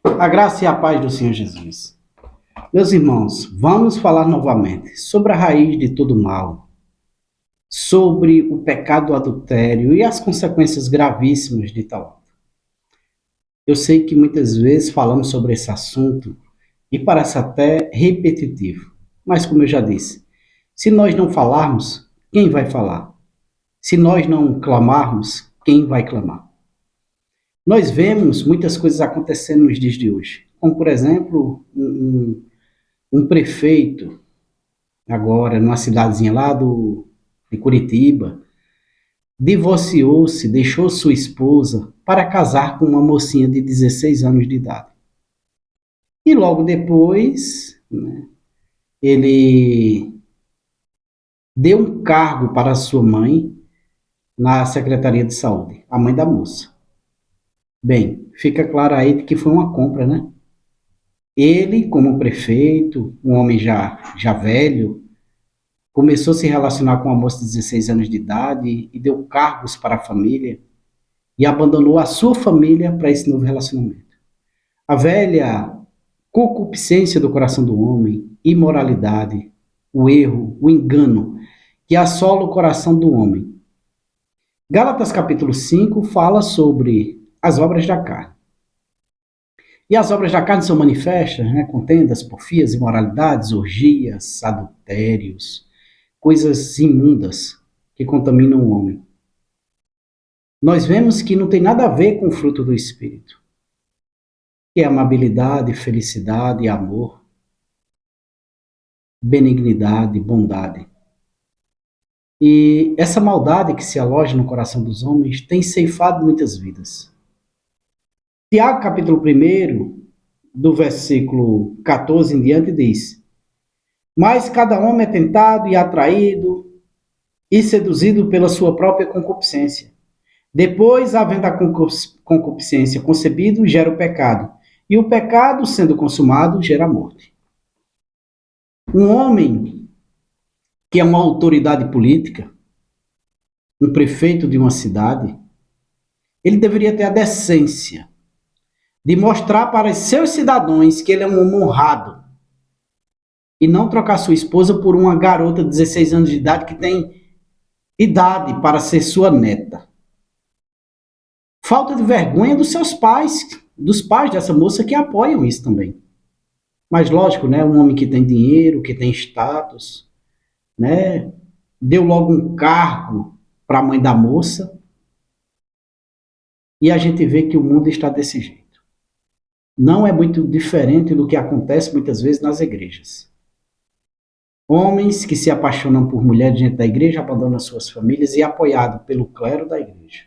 A graça e a paz do Senhor Jesus. Meus irmãos, vamos falar novamente sobre a raiz de todo mal, sobre o pecado do adultério e as consequências gravíssimas de tal ato. Eu sei que muitas vezes falamos sobre esse assunto e parece até repetitivo, mas como eu já disse, se nós não falarmos, quem vai falar? Se nós não clamarmos, quem vai clamar? Nós vemos muitas coisas acontecendo nos dias de hoje, como por exemplo, um prefeito agora numa cidadezinha lá de Curitiba, divorciou-se, deixou sua esposa para casar com uma mocinha de 16 anos de idade. E logo depois, né, ele deu um cargo para sua mãe na Secretaria de Saúde, a mãe da moça. Bem, fica claro aí que foi uma compra, né? Ele, como prefeito, um homem já velho, começou a se relacionar com uma moça de 16 anos de idade e deu cargos para a família e abandonou a sua família para esse novo relacionamento. A velha concupiscência do coração do homem, imoralidade, o erro, o engano que assola o coração do homem. Gálatas capítulo 5 fala sobre as obras da carne. E as obras da carne são manifestas, né? Contendas, porfias, imoralidades, orgias, adultérios, coisas imundas que contaminam o homem. Nós vemos que não tem nada a ver com o fruto do Espírito, que é amabilidade, felicidade, amor, benignidade, bondade. E essa maldade que se aloja no coração dos homens tem ceifado muitas vidas. Tiago, capítulo 1, do versículo 14 em diante, diz: Mas cada homem é tentado e atraído e seduzido pela sua própria concupiscência. Depois, havendo a concupiscência concebido, gera o pecado. E o pecado, sendo consumado, gera a morte. Um homem que é uma autoridade política, um prefeito de uma cidade, ele deveria ter a decência de mostrar para os seus cidadãos que ele é um homem honrado e não trocar sua esposa por uma garota de 16 anos de idade que tem idade para ser sua neta. Falta de vergonha dos seus pais, dos pais dessa moça que apoiam isso também. Mas lógico, né, um homem que tem dinheiro, que tem status, né, deu logo um cargo para a mãe da moça, e a gente vê que o mundo está desse jeito. Não é muito diferente do que acontece muitas vezes nas igrejas. Homens que se apaixonam por mulheres dentro da igreja abandonam suas famílias e é apoiado pelo clero da igreja.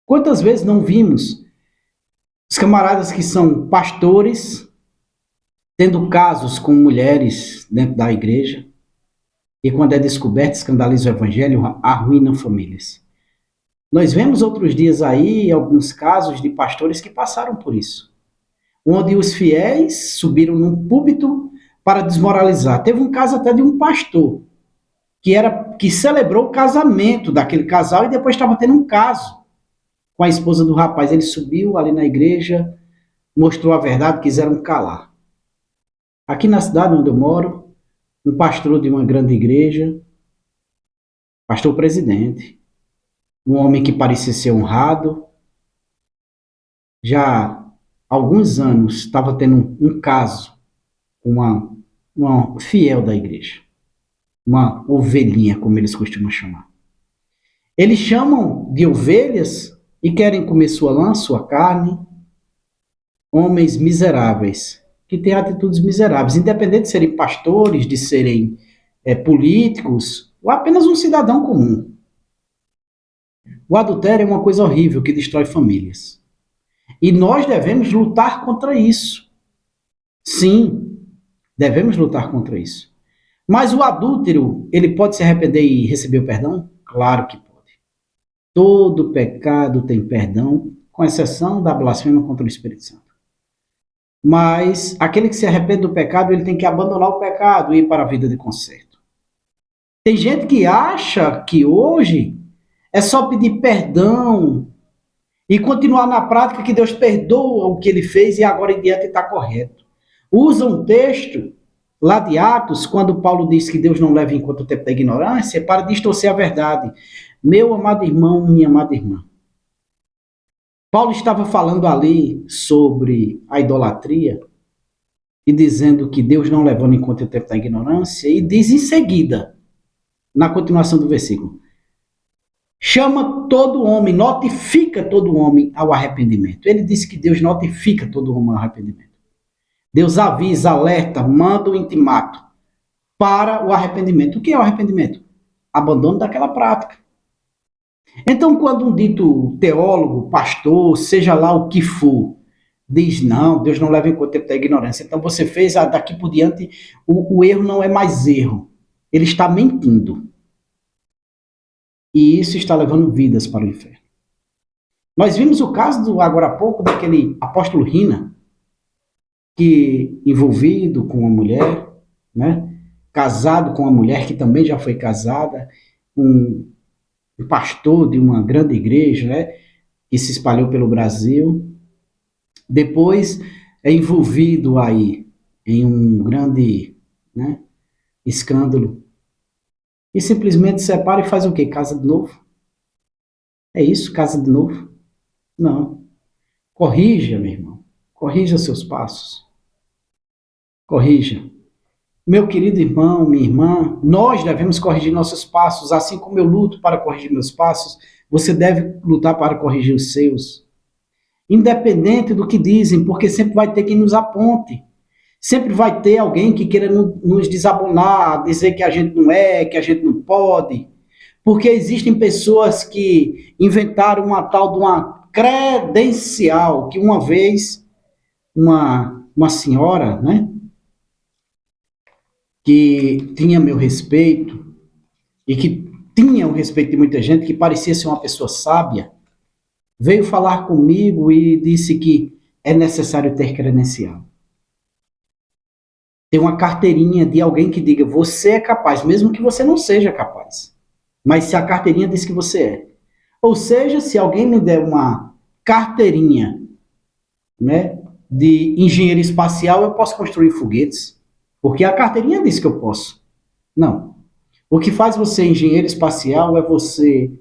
Quantas vezes não vimos os camaradas que são pastores tendo casos com mulheres dentro da igreja e quando é descoberto, escandaliza o evangelho, arruinam famílias. Nós vemos outros dias aí alguns casos de pastores que passaram por isso, onde os fiéis subiram num púlpito para desmoralizar. Teve um caso até de um pastor que celebrou o casamento daquele casal e depois estava tendo um caso com a esposa do rapaz. Ele subiu ali na igreja, mostrou a verdade, quiseram calar. Aqui na cidade onde eu moro, um pastor de uma grande igreja, pastor presidente, um homem que parecia ser honrado, já há alguns anos estava tendo um caso com uma fiel da igreja, uma ovelhinha, como eles costumam chamar. Eles chamam de ovelhas e querem comer sua lã, sua carne, homens miseráveis, que têm atitudes miseráveis, independente de serem pastores, de serem políticos, ou apenas um cidadão comum. O adultério é uma coisa horrível que destrói famílias. E nós devemos lutar contra isso. Sim, devemos lutar contra isso. Mas o adúltero, ele pode se arrepender e receber o perdão? Claro que pode. Todo pecado tem perdão, com exceção da blasfêmia contra o Espírito Santo. Mas aquele que se arrepende do pecado, ele tem que abandonar o pecado e ir para a vida de conserto. Tem gente que acha que hoje é só pedir perdão e continuar na prática que Deus perdoa o que ele fez e agora em diante está correto. Usa um texto lá de Atos, quando Paulo diz que Deus não leva em conta o tempo da ignorância, para distorcer a verdade. Meu amado irmão, minha amada irmã, Paulo estava falando ali sobre a idolatria e dizendo que Deus não levando em conta o tempo da ignorância, e diz em seguida, na continuação do versículo, chama todo homem, notifica todo homem ao arrependimento. Ele disse que Deus notifica todo homem ao arrependimento. Deus avisa, alerta, manda o intimato para o arrependimento. O que é o arrependimento? Abandono daquela prática. Então, quando um dito teólogo, pastor, seja lá o que for, diz, não, Deus não leva em conta o tempo da ignorância. Então você fez, daqui por diante, o erro não é mais erro. Ele está mentindo. E isso está levando vidas para o inferno. Nós vimos o caso, agora há pouco, daquele apóstolo Rina, que envolvido com uma mulher, né, casado com uma mulher que também já foi casada, um pastor de uma grande igreja, né, que se espalhou pelo Brasil, depois é envolvido aí em um grande, né, escândalo e simplesmente separa e faz o quê? Casa de novo? É isso, casa de novo? Não. Corrija, meu irmão. Corrija seus passos. Corrija. Meu querido irmão, minha irmã, nós devemos corrigir nossos passos, assim como eu luto para corrigir meus passos, você deve lutar para corrigir os seus. Independente do que dizem, porque sempre vai ter quem nos aponte. Sempre vai ter alguém que queira nos desabonar, dizer que a gente não é, que a gente não pode. Porque existem pessoas que inventaram uma tal de uma credencial, que uma vez uma senhora, né, que tinha meu respeito e que tinha o respeito de muita gente, que parecia ser uma pessoa sábia, veio falar comigo e disse que é necessário ter credencial. Ter uma carteirinha de alguém que diga, você é capaz, mesmo que você não seja capaz. Mas se a carteirinha diz que você é. Ou seja, se alguém me der uma carteirinha, né, de engenheiro espacial, eu posso construir foguetes. Porque a carteirinha diz que eu posso. Não. O que faz você engenheiro espacial é você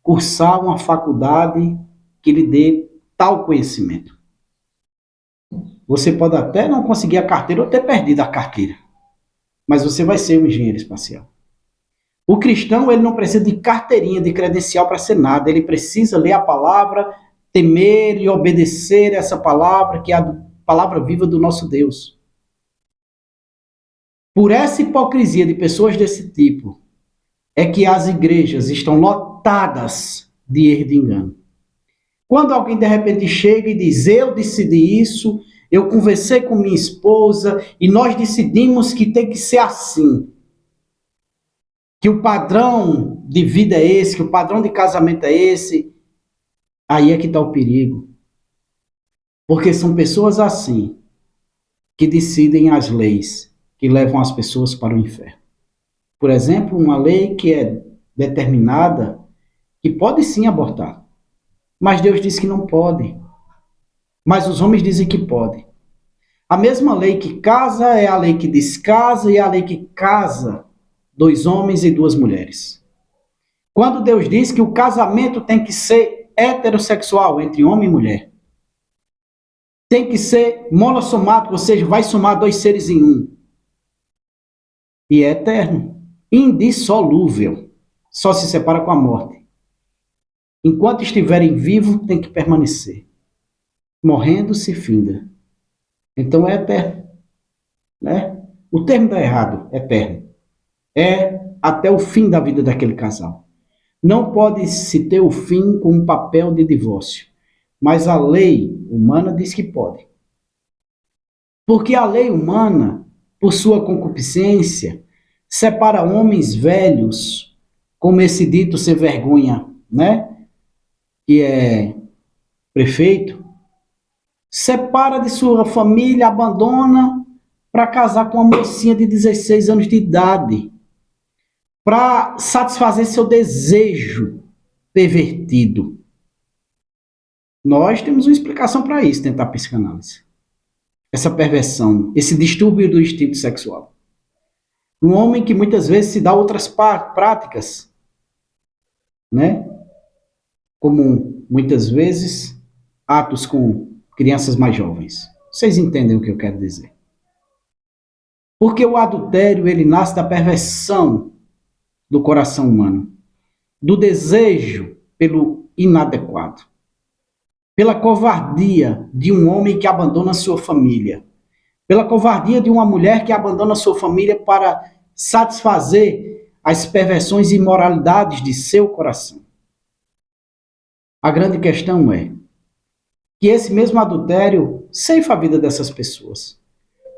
cursar uma faculdade que lhe dê tal conhecimento. Você pode até não conseguir a carteira ou ter perdido a carteira, mas você vai ser um engenheiro espacial. O cristão, ele não precisa de carteirinha, de credencial para ser nada. Ele precisa ler a palavra, temer e obedecer essa palavra, que é a palavra viva do nosso Deus. Por essa hipocrisia de pessoas desse tipo, é que as igrejas estão lotadas de erro e de engano. Quando alguém de repente chega e diz, eu decidi isso, eu conversei com minha esposa e nós decidimos que tem que ser assim. Que o padrão de vida é esse, que o padrão de casamento é esse, aí é que está o perigo. Porque são pessoas assim que decidem as leis que levam as pessoas para o inferno. Por exemplo, uma lei que é determinada que pode sim abortar, mas Deus diz que não pode. Mas os homens dizem que pode. A mesma lei que casa é a lei que descasa e é a lei que casa dois homens e duas mulheres. Quando Deus diz que o casamento tem que ser heterossexual, entre homem e mulher, tem que ser monossomático, ou seja, vai somar dois seres em um. E é eterno, indissolúvel, só se separa com a morte. Enquanto estiverem vivos, tem que permanecer. Morrendo, se finda. Então é eterno. Né? O termo está errado, eterno. É até o fim da vida daquele casal. Não pode se ter o fim com um papel de divórcio. Mas a lei humana diz que pode. Porque a lei humana, por sua concupiscência, separa homens velhos, como esse dito sem vergonha, né? Que é prefeito, separa de sua família, abandona para casar com uma mocinha de 16 anos de idade, para satisfazer seu desejo pervertido. Nós temos uma explicação para isso, tentar psicanálise. Essa perversão, esse distúrbio do instinto sexual. Um homem que muitas vezes se dá outras práticas, né? Como muitas vezes atos com crianças mais jovens. Vocês entendem o que eu quero dizer? Porque o adultério, ele nasce da perversão do coração humano, do desejo pelo inadequado, pela covardia de um homem que abandona sua família, pela covardia de uma mulher que abandona sua família para satisfazer as perversões e imoralidades de seu coração. A grande questão é que esse mesmo adultério ceifa a vida dessas pessoas.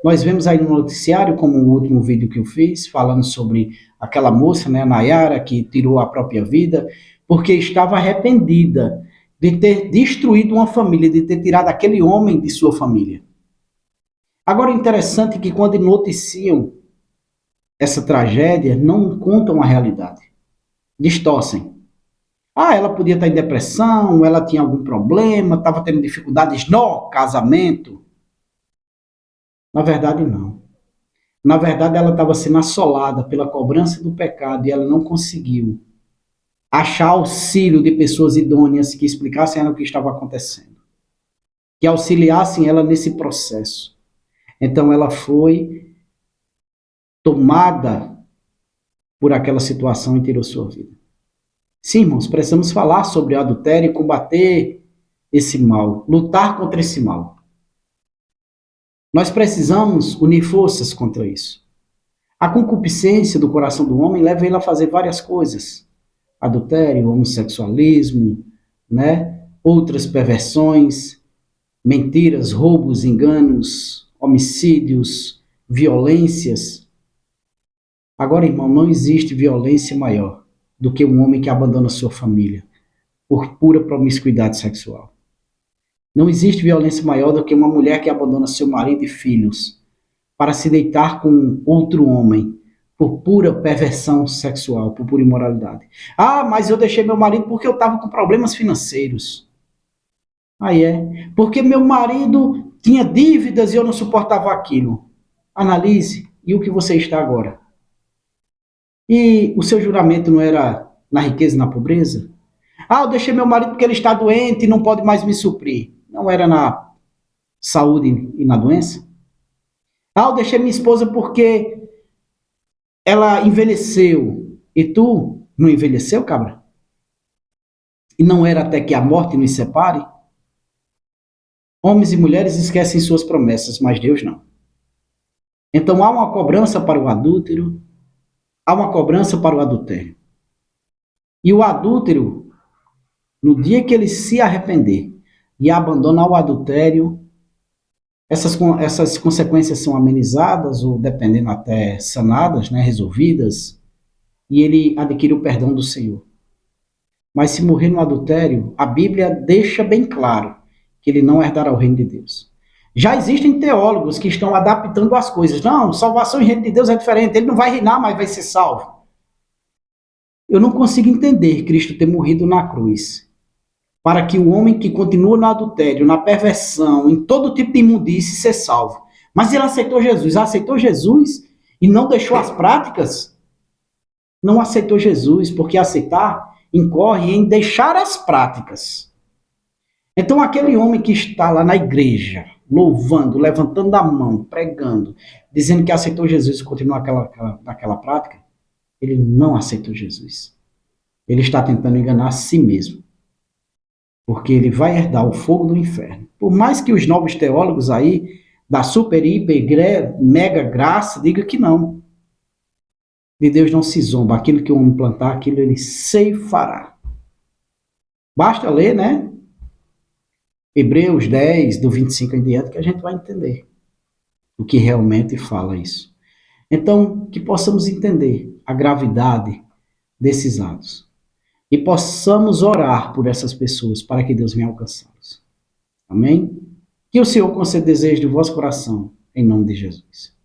Nós vemos aí no noticiário, como o último vídeo que eu fiz, falando sobre aquela moça, né, Nayara, que tirou a própria vida, porque estava arrependida de ter destruído uma família, de ter tirado aquele homem de sua família. Agora, é interessante que quando noticiam essa tragédia, não contam a realidade. Distorcem. Ah, ela podia estar em depressão, ela tinha algum problema, estava tendo dificuldades no casamento. Na verdade, não. Na verdade, ela estava sendo assolada pela cobrança do pecado e ela não conseguiu achar auxílio de pessoas idôneas que explicassem a ela o que estava acontecendo, que auxiliassem ela nesse processo. Então, ela foi tomada por aquela situação e tirou sua vida. Sim, irmãos, precisamos falar sobre o adultério e combater esse mal, lutar contra esse mal. Nós precisamos unir forças contra isso. A concupiscência do coração do homem leva ele a fazer várias coisas. Adultério, homossexualismo, né? Outras perversões, mentiras, roubos, enganos, homicídios, violências. Agora, irmão, não existe violência maior do que um homem que abandona sua família por pura promiscuidade sexual. Não existe violência maior do que uma mulher que abandona seu marido e filhos para se deitar com outro homem por pura perversão sexual, por pura imoralidade. Ah, mas eu deixei meu marido porque eu estava com problemas financeiros. Aí é. Porque meu marido tinha dívidas e eu não suportava aquilo. Analise. E o que você está agora? E o seu juramento não era na riqueza e na pobreza? Ah, eu deixei meu marido porque ele está doente e não pode mais me suprir. Não era na saúde e na doença? Ah, eu deixei minha esposa porque ela envelheceu. E tu não envelheceu, cabra? E não era até que a morte nos separe? Homens e mulheres esquecem suas promessas, mas Deus não. Então há uma cobrança para o adúltero, há uma cobrança para o adultério. E o adúltero, no dia que ele se arrepender e abandonar o adultério, essas consequências são amenizadas ou, dependendo, até sanadas, né, resolvidas, e ele adquire o perdão do Senhor. Mas se morrer no adultério, a Bíblia deixa bem claro que ele não herdará o reino de Deus. Já existem teólogos que estão adaptando as coisas. Não, salvação e reino de Deus é diferente. Ele não vai reinar, mas vai ser salvo. Eu não consigo entender Cristo ter morrido na cruz para que o homem que continua no adultério, na perversão, em todo tipo de imundície, ser salvo. Mas ele aceitou Jesus e não deixou as práticas? Não aceitou Jesus, porque aceitar incorre em deixar as práticas. Então aquele homem que está lá na igreja, louvando, levantando a mão, pregando, dizendo que aceitou Jesus e continua naquela prática, ele não aceitou Jesus. Ele está tentando enganar a si mesmo. Porque ele vai herdar o fogo do inferno. Por mais que os novos teólogos aí, da super, hiper, mega graça, digam que não. De Deus não se zomba. Aquilo que o homem plantar, aquilo ele ceifará. Basta ler, né? Hebreus 10, do 25 em diante, que a gente vai entender o que realmente fala isso. Então, que possamos entender a gravidade desses atos. E possamos orar por essas pessoas para que Deus venha alcançá-los. Amém? Que o Senhor conceda desejo do vosso coração, em nome de Jesus.